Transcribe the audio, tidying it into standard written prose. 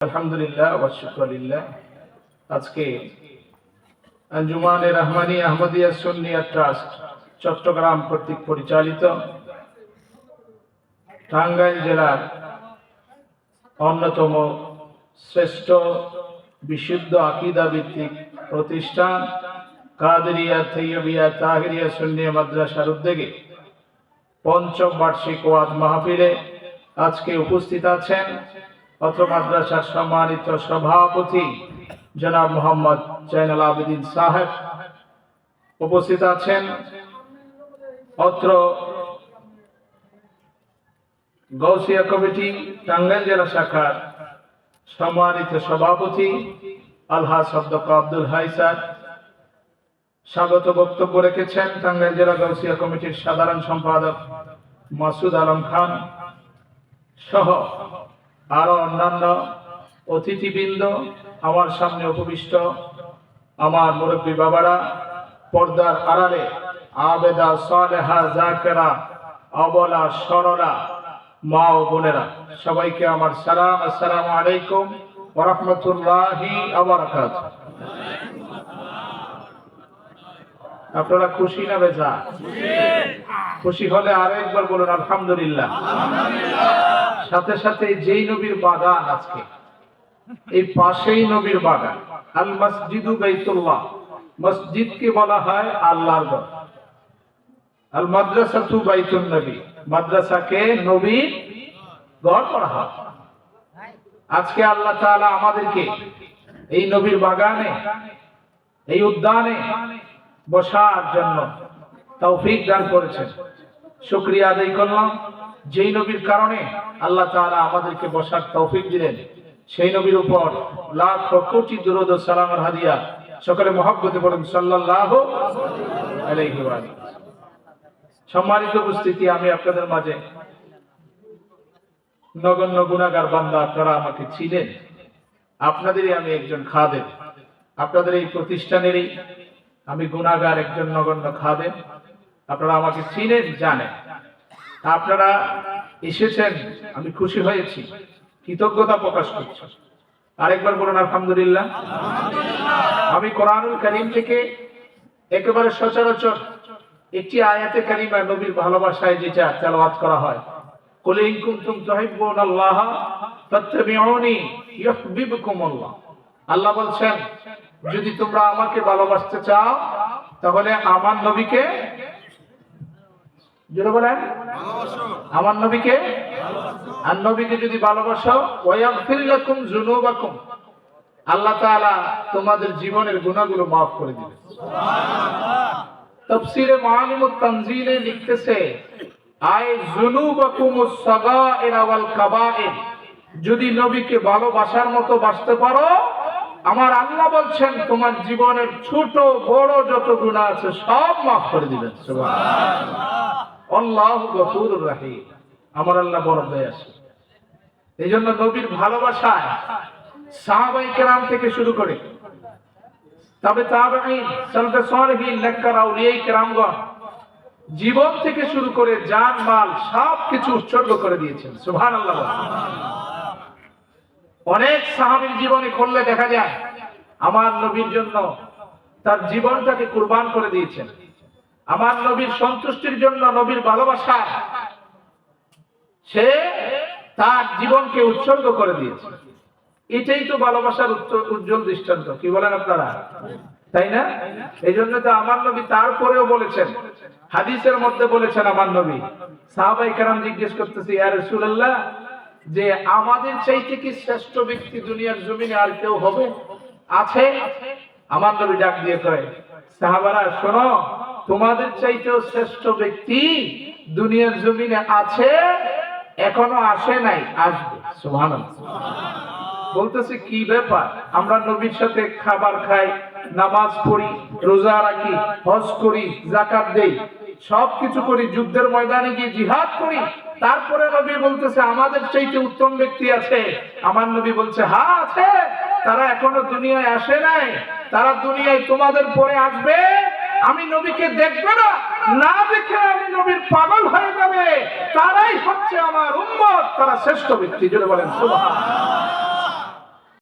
আলহামদুলিল্লাহ ওয়া শুকরিল্লাহ। আজকে আঞ্জুমানে রহমানি আহমদিয়া সুন্নিয়া ট্রাস্ট চট্টগ্রাম কর্তৃক পরিচালিত টাঙ্গাইল জেলার অন্যতম শ্রেষ্ঠ বিশুদ্ধ আকীদা ভিত্তিক প্রতিষ্ঠান কাদেরিয়া তৈয়বিয়া তাহিরিয়া সুন্নিয়া মাদ্রাসার উদ্যোগে পঞ্চম বার্ষিক ওয়াজ মাহফিলে আজকে উপস্থিত আছেন অত্র মাদ্রাসার সম্মানিত সভাপতি জনাব মোহাম্মদ জয়নুল আবেদিন সাহেব, উপস্থিত আছেন অত্র গৌসিয়া কমিটি টাঙ্গাইল জেলা শাখার সম্মানিত সভাপতি আলহাজ অধ্যক্ষ আব্দুল হাই স্যার। স্বাগত বক্তব্য রেখেছেন টাঙ্গাইল জেলা গৌসিয়া কমিটির সাধারণ সম্পাদক মাসুদ আলম খান সহ আরো অন্যান্য অতিথিবৃন্দ, আমার সামনে উপবিষ্ট আমার মুরব্বী বাবারা, পর্দার আড়ালে আবেদা সালেহা জাকেরা অবলা সরলা মা ও বোনেরা, সবাইকে আমার সালাম। আসসালামু আলাইকুম ওয়া রাহমাতুল্লাহি ওয়া বারাকাতুহু। আপনারা খুশি না বেজা? খুশি হলে আরেকবার বলুন আলহামদুলিল্লাহ। সাথে সাথে যেই নবীর বাগান, আজকে এই পাশেই নবীর বাগান, আল মসজিদু বাইতুল্লাহ, মসজিদকে বলা হয় আল্লাহর ঘর। আল মাদ্রাসাতু বাইতুন নবী, মাদ্রাসাকে নবীর ঘর করা হয়। আজকে আল্লাহ তাআলা আমাদেরকে এই নবীর বাগানে, এই উদ্যানে বসার জন্য তৌফিক দান করেছেন। শুকরিয়া আদায় করলাম। যেই নবীর কারণে আল্লাহ তাআলা আমাদেরকে বসার তৌফিক দিলেন, সেই নবীর উপর লাখ কোটি দুরূদ ও সালামের হাদিয়া সকলে মহব্বতে বলুন সাল্লাল্লাহু আলাইহি ওয়া আলিহি। সম্মানিত উপস্থিতি, আমি আপনাদের মাঝে নগণ্য গুনাহগার বান্দা, আপনারা আমাকে চিনেন। আপনাদেরই আমি একজন খাদেম, আপনাদের এই প্রতিষ্ঠানেরই আমি গুনাহগার, একজন নগণ্য খাদেম। আপনারা আমাকে চিনেন, জানেন। আপনারা এসেছেন, আমি খুশি হয়েছি, কৃতজ্ঞতা প্রকাশ করছি। আরেকবার বলুন আলহামদুলিল্লাহ। আমি কোরআনুল কারীম থেকে একেবারে সচরাচর একটি আয়াতে কারিমা নবীর ভালোবাসায় যেটা তেলাওয়াত করা হয়, কুল ইন কুনতুম তুহিব্বুনাল্লাহ ফাত্তাবিউনি ইউহিব্বুকুমুল্লাহ। আল্লাহ বলছেন, যদি তোমরা আমাকে ভালোবাসতে চাও তাহলে আমার নবীকে, জোরে বলেন, আমার নবীকে, আর নবীকে যদি ভালোবাসো ওয়াগফির লাকুম যুনুবাকুম, আল্লাহ তাআলা তোমাদের জীবনের গুনাহগুলো maaf করে দিবেন। সুবহানাল্লাহ। তাফসীরে মাআলিমুত তানজিলে লিখতেছে, আয় যুনুবাকুমুস সাগাইর ওয়াল কাবাইর, যদি নবীকে ভালোবাসার মতো বাসতে পারো, আমার আল্লাহ বলছেন তোমার জীবনের ছোট বড় যত গুনাহ আছে সব maaf করে দিবেন। সুবহানাল্লাহ। আল্লাহু গফুরুর রহিম, আমার আল্লাহ বড় দয়াশীল। এইজন্য নবীর ভালোবাসায় সাহাবায়ে কেরাম থেকে শুরু করে তবে তাবেঈন, সালফে সালেহিন, নেককার আউলিয়ায়ে কেরামগণ জীবন থেকে শুরু করে জান মাল সবকিছু উৎসর্গ করে দিয়েছেন। সুবহানাল্লাহ। অনেক সাহাবীর জীবনে খুললে দেখা যায় আমার নবীর জন্য তার জীবনটাকে কুরবান করে দিয়েছেন। আমার নবীর সন্তুষ্টির জন্য, নবীর ভালোবাসায় সে তার জীবনকে উৎসর্গ করে দিয়েছে। এটাই তো ভালোবাসার উজ্জ্বল দৃষ্টান্ত, কি বলেন আপনারা? তাই না? এই জন্য তো আমার নবী তারপরেও বলেছেন, হাদিসের মধ্যে বলেছেন আমার নবী, সাহাবায়ে কেরাম জিজ্ঞেস করতেছে, ইয়া রাসূলুল্লাহ, যে আমাদের চাইতে কি শ্রেষ্ঠ ব্যক্তি দুনিয়ার জমিনে আর কেউ হবে, আছে? আমার নবী ডাক দিয়ে কয়, সাহাবারা শোনো, তোমাদের চাইতেও শ্রেষ্ঠ ব্যক্তি দুনিয়ার জমিনে আছে, এখনো আসে নাই, আসবে। সুবহানাল্লাহ। বলতেছে কি ব্যাপার, আমরা নবীর সাথে খাবার খাই, নামাজ পড়ি, রোজা রাখি, হজ করি, যাকাত দেই, সবকিছু করি, যুদ্ধের ময়দানে গিয়ে জিহাদ করি, তারপরে নবী বলতেছে আমাদের চাইতে উত্তম ব্যক্তি আছে। আমার নবী বলছে, হ্যাঁ আছে, তারা এখনো দুনিয়ায় আসে নাই, তারা দুনিয়ায় তোমাদের পরে আসবে। আমি নবীকে দেখবে না, না দেখে আমি নবীর পাগল হয়ে যাবে, তারাই হচ্ছে আমার উম্মত, তারা শ্রেষ্ঠ ব্যক্তি। জোরে বলেন সুবহানাল্লাহ।